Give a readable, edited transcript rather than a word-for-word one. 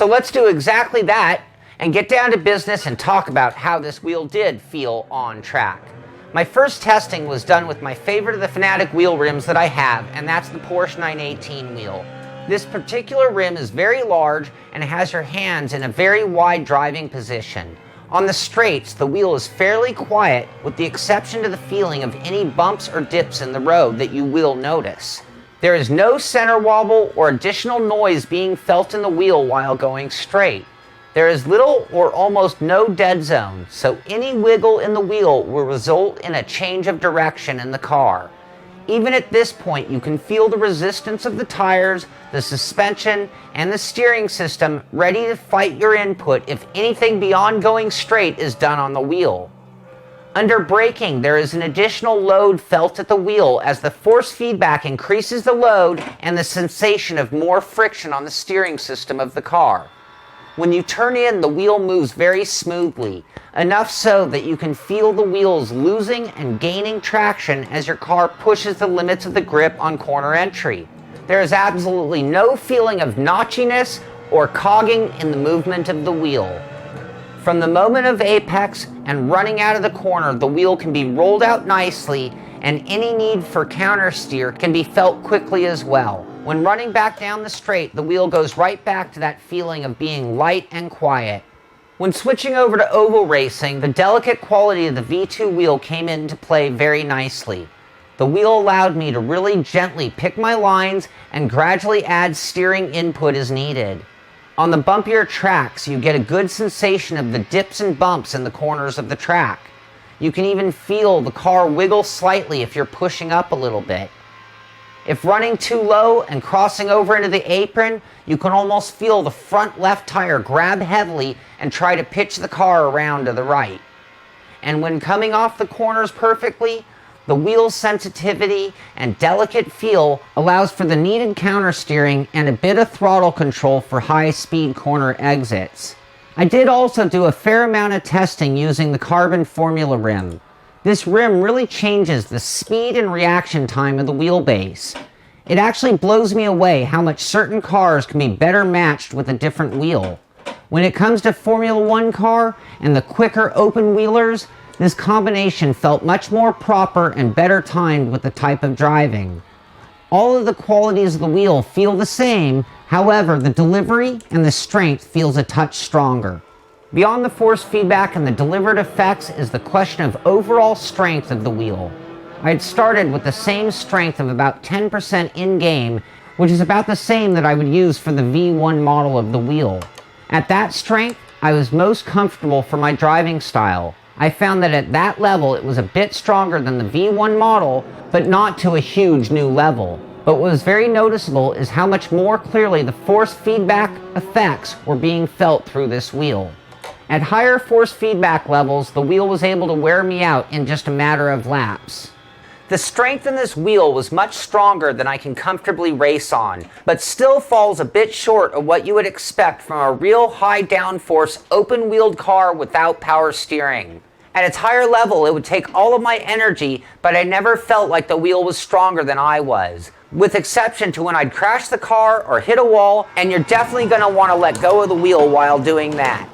So let's do exactly that and get down to business and talk about how this wheel did feel on track. My first testing was done with my favorite of the Fanatec wheel rims that I have, and that's the Porsche 918 wheel. This particular rim is very large and has your hands in a very wide driving position. On the straights, the wheel is fairly quiet with the exception to the feeling of any bumps or dips in the road that you will notice. There is no center wobble or additional noise being felt in the wheel while going straight. There is little or almost no dead zone, so any wiggle in the wheel will result in a change of direction in the car. Even at this point, you can feel the resistance of the tires, the suspension, and the steering system ready to fight your input if anything beyond going straight is done on the wheel. Under braking, there is an additional load felt at the wheel as the force feedback increases the load and the sensation of more friction on the steering system of the car. When you turn in, the wheel moves very smoothly, enough so that you can feel the wheels losing and gaining traction as your car pushes the limits of the grip on corner entry. There is absolutely no feeling of notchiness or cogging in the movement of the wheel. From the moment of apex and running out of the corner, the wheel can be rolled out nicely, and any need for counter steer can be felt quickly as well. When running back down the straight, the wheel goes right back to that feeling of being light and quiet. When switching over to oval racing, the delicate quality of the V2 wheel came into play very nicely. The wheel allowed me to really gently pick my lines and gradually add steering input as needed. On the bumpier tracks, you get a good sensation of the dips and bumps in the corners of the track. You can even feel the car wiggle slightly if you're pushing up a little bit. If running too low and crossing over into the apron, you can almost feel the front left tire grab heavily and try to pitch the car around to the right. And when coming off the corners perfectly, the wheel's sensitivity and delicate feel allows for the needed counter steering and a bit of throttle control for high-speed corner exits. I did also do a fair amount of testing using the carbon formula rim. This rim really changes the speed and reaction time of the wheelbase. It actually blows me away how much certain cars can be better matched with a different wheel. When it comes to Formula One car and the quicker open wheelers, this combination felt much more proper and better timed with the type of driving. All of the qualities of the wheel feel the same, however, the delivery and the strength feels a touch stronger. Beyond the force feedback and the delivered effects is the question of overall strength of the wheel. I had started with the same strength of about 10% in-game, which is about the same that I would use for the V1 model of the wheel. At that strength, I was most comfortable for my driving style. I found that at that level it was a bit stronger than the V1 model, but not to a huge new level. But what was very noticeable is how much more clearly the force feedback effects were being felt through this wheel. At higher force feedback levels, the wheel was able to wear me out in just a matter of laps. The strength in this wheel was much stronger than I can comfortably race on, but still falls a bit short of what you would expect from a real high downforce open-wheeled car without power steering. At its higher level, it would take all of my energy, but I never felt like the wheel was stronger than I was, with exception to when I'd crash the car or hit a wall, and you're definitely going to want to let go of the wheel while doing that.